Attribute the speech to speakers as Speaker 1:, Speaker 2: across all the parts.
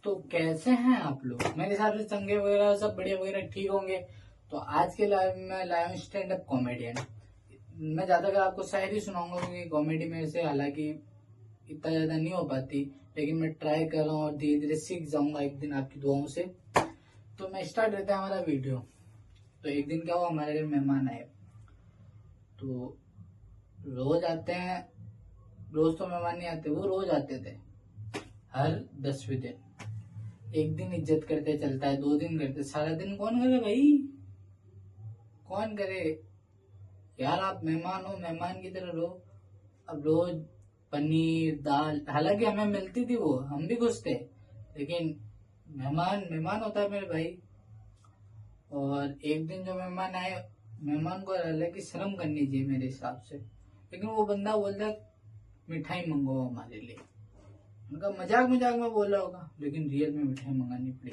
Speaker 1: तो कैसे हैं आप लोग? मेरे हिसाब से चंगे वगैरह सब बढ़िया वगैरह ठीक होंगे। तो आज के लाइव में लाया हूँ स्टैंड अप कॉमेडियन। मैं ज्यादातर आपको शायरी सुनाऊंगा क्योंकि कॉमेडी मेरे से हालांकि इतना ज्यादा नहीं हो पाती, लेकिन मैं ट्राई कर रहा हूँ और धीरे धीरे सीख जाऊंगा एक दिन आपकी दुआओं से। तो मैं स्टार्ट करता है हमारा वीडियो। तो एक दिन क्या हुआ, हमारे घर मेहमान आए। तो रोज आते हैं, रोज तो मेहमान नहीं आते, वो रोज आते थे हर 10वें दिन। एक दिन इज्जत करते चलता है, 2 दिन करते, सारा दिन कौन करे भाई, कौन करे यार। आप मेहमान हो, मेहमान की तरह रहो। अब रोज पनीर दाल, हालांकि हमें मिलती थी वो, हम भी खुश थे, लेकिन मेहमान मेहमान होता है मेरे भाई। और एक दिन जो मेहमान आए, मेहमान को हालांकि शर्म करनी चाहिए मेरे हिसाब से, लेकिन वो बंदा बोलता मिठाई मंगवाओ हमारे लिए। उनका मजाक मजाक में बोला होगा, लेकिन रियल में मिठाई मंगानी पड़ी।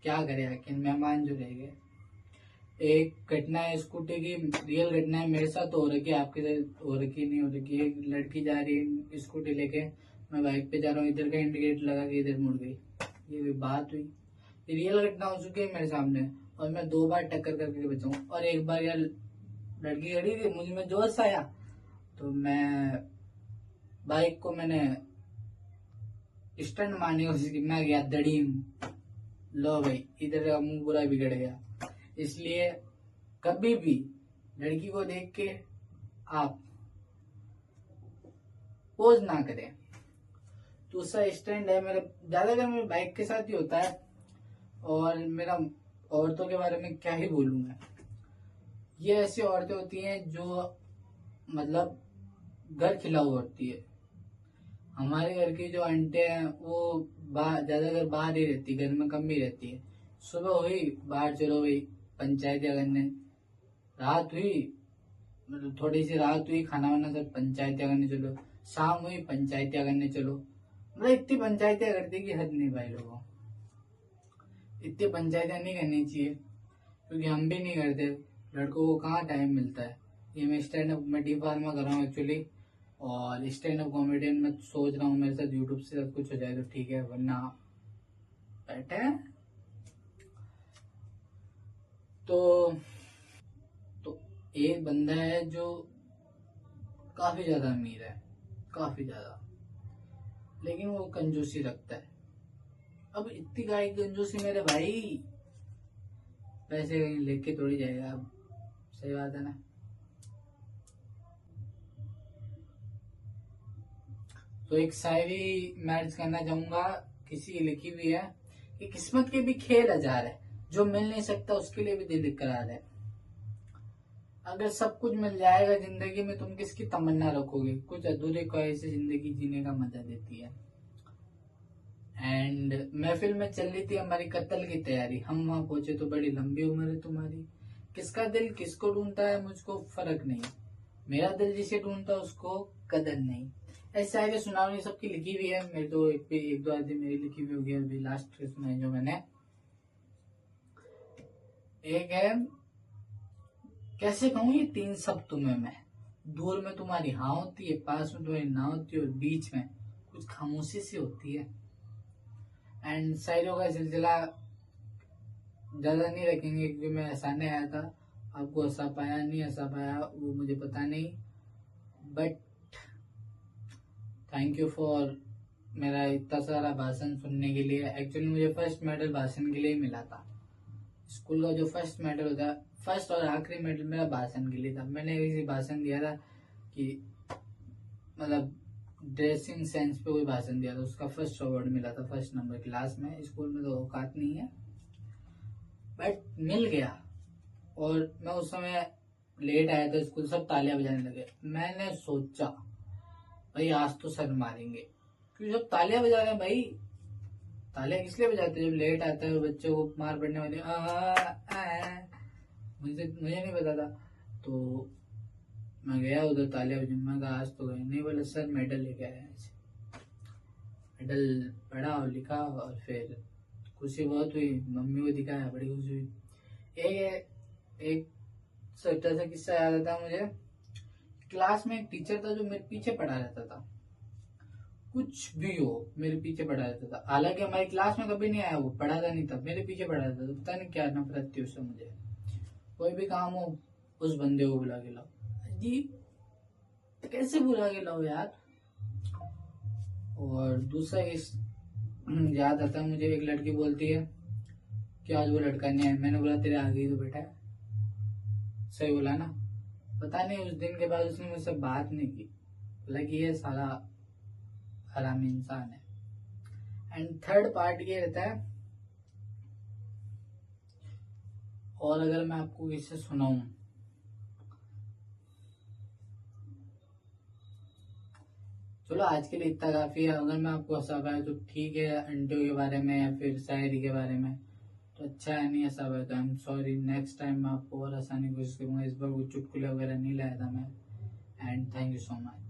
Speaker 1: क्या करे आखिर, मेहमान जो रह गए। एक घटना है स्कूटी की, रियल घटना है, मेरे साथ तो हो रखी है, आपके साथ हो रखी नहीं हो रखी। एक लड़की जा रही है स्कूटी लेके, मैं बाइक पे जा रहा हूँ, इधर का इंडिकेटर लगा के इधर मुड़ गई। ये बात हुई, ये रियल घटना हो चुकी है मेरे सामने। और मैं 2 बार टक्कर करके बचाऊं, और एक बार यार लड़की खड़ी थी, मुझ में जोश आया तो मैं बाइक को मैंने स्टंट मारने की कोशिश की, मैं गया दड़ीम। लो भाई, इधर का मुंह पूरा बिगड़ गया। इसलिए कभी भी लड़की को देख के आप पोज ना करें। दूसरा स्टैंड है मेरा, ज्यादातर मेरे बाइक के साथ ही होता है। और मेरा औरतों के बारे में क्या ही बोलूं मैं। ये ऐसी औरतें होती हैं जो मतलब घर खिलाऊ होती है। हमारे घर की जो आंटी हैं वो ज्यादातर बाहर ही रहती, घर में कम ही रहती है। सुबह हुई बाहर चलो भाई पंचायतियां करने, रात हुई मतलब थोड़ी सी रात हुई खाना वाना सब पंचायतियां करने चलो, शाम हुई पंचायतियां करने चलो। मतलब इतनी पंचायतियां करती कि हद नहीं भाई लोगों। इतनी पंचायतें नहीं करनी चाहिए, क्योंकि हम भी नहीं करते, लड़कों को कहाँ टाइम मिलता है। ये मैं स्टैंड अप में डी फार्मा कर रहा हूँ एक्चुअली, और स्टैंड अप कॉमेडियन में सोच रहा हूँ मेरे साथ यूट्यूब से सब कुछ हो जाए तो ठीक है, वरना बैठे हैं। तो एक बंदा है जो काफी ज्यादा अमीर है, काफी ज्यादा, लेकिन वो कंजूसी रखता है। अब इतनी गाय कंजूसी मेरे भाई, पैसे कहीं लेके थोड़ी जाएगा। अब सही बात है ना। तो एक शायरी मैच करना चाहूंगा, किसी की लिखी हुई है कि किस्मत के भी खेल हजार है, जो मिल नहीं सकता उसके लिए भी दिल इकरार है। अगर सब कुछ मिल जाएगा जिंदगी में, तुम किसकी तमन्ना रखोगे? कुछ अधूरे ख्वाहिशें जिंदगी जीने का मजा देती है। एंड महफिल में चल रही थी हमारी कत्ल की तैयारी, हम वहां पहुंचे तो बड़ी लंबी उम्र है तुम्हारी। किसका दिल किसको ढूंढता है मुझको फर्क नहीं, मेरा दिल जिसे ढूंढता उसको कदर नहीं। ऐसी शायरी सुनानी सबकी लिखी हुई है, मेरे तो एक दो आदमी मेरी लिखी हुई होगी। अभी लास्ट सुनाई जो मैंने, एक है कैसे कहूँ ये 3 शब्द तुम्हें मैं। दूर में तुम्हारी हाँ होती है, पास में तुम्हारी ना होती है, और बीच में कुछ खामोशी सी होती है। एंड शायरों का सिलसिला ज्यादा नहीं रखेंगे क्योंकि मैं हंसाने आया था, आपको हंसा पाया नहीं हंसा पाया वो मुझे पता नहीं। बट थैंक यू फॉर मेरा इतना सारा भाषण सुनने के लिए। एक्चुअली मुझे फर्स्ट मेडल भाषण के लिए मिला था। स्कूल का जो फर्स्ट मेडल होता है, फर्स्ट और आखिरी मेडल मेरा भाषण के लिए था। मैंने किसी भाषण दिया था कि मतलब ड्रेसिंग सेंस पे कोई भाषण दिया था, उसका फर्स्ट अवार्ड मिला था, फर्स्ट नंबर क्लास में। स्कूल में तो औकात नहीं है, बट मिल गया। और मैं उस समय लेट आया था स्कूल, सब तालियां बजाने लगे। मैंने सोचा भाई आज तो सर मारेंगे, क्योंकि सब तालियां बजा रहे हैं भाई। तालियां किस लिए बजाते हैं? जब लेट आता है बच्चों को मार पड़ने वाली। मुझे नहीं पता था, तो मैं गया उधर तालियां बजाने, मैं कहा आज तो गए नहीं। बोले सर मेडल लेके आया आज। मेडल पढ़ा और लिखा, और फिर खुशी बहुत हुई, मम्मी को दिखाया, बड़ी खुशी हुई। एक छोटा सा किस्सा याद आता मुझे। क्लास में एक टीचर था जो मेरे पीछे पढ़ा रहता था। कुछ भी हो मेरे पीछे पड़ा रहता था। हालांकि हमारी क्लास में कभी नहीं आया, वो पढ़ाता नहीं था, मेरे पीछे पड़ा रहता था। पता नहीं क्या नफरत थी उससे मुझे। कोई भी काम हो उस बंदे को बुला के लाओ जी, कैसे बुला के लाओ यार। और दूसरा इस याद आता है मुझे, एक लड़की बोलती है कि आज वो लड़का नहीं है। मैंने बोला तेरे आगे ही तो बैठा है, सही बोला ना। पता नहीं उस दिन के बाद उसने मुझसे बात नहीं की, बोला कि ये साला हरामी इंसान है। एंड थर्ड पार्ट ये रहता है, और अगर मैं आपको किससे सुनाऊं, चलो आज के लिए इतना काफी है। अगर मैं आपको हंसा पाया तो ठीक है, अंडों के बारे में या फिर शायरी के बारे में तो अच्छा है, नहीं हंसा पाया तो I am sorry. Next time मैं आपको और हंसाने की कोशिश करूंगा। इस बार वो चुटकुले वगैरह नहीं लाया था मैं। And thank you so much.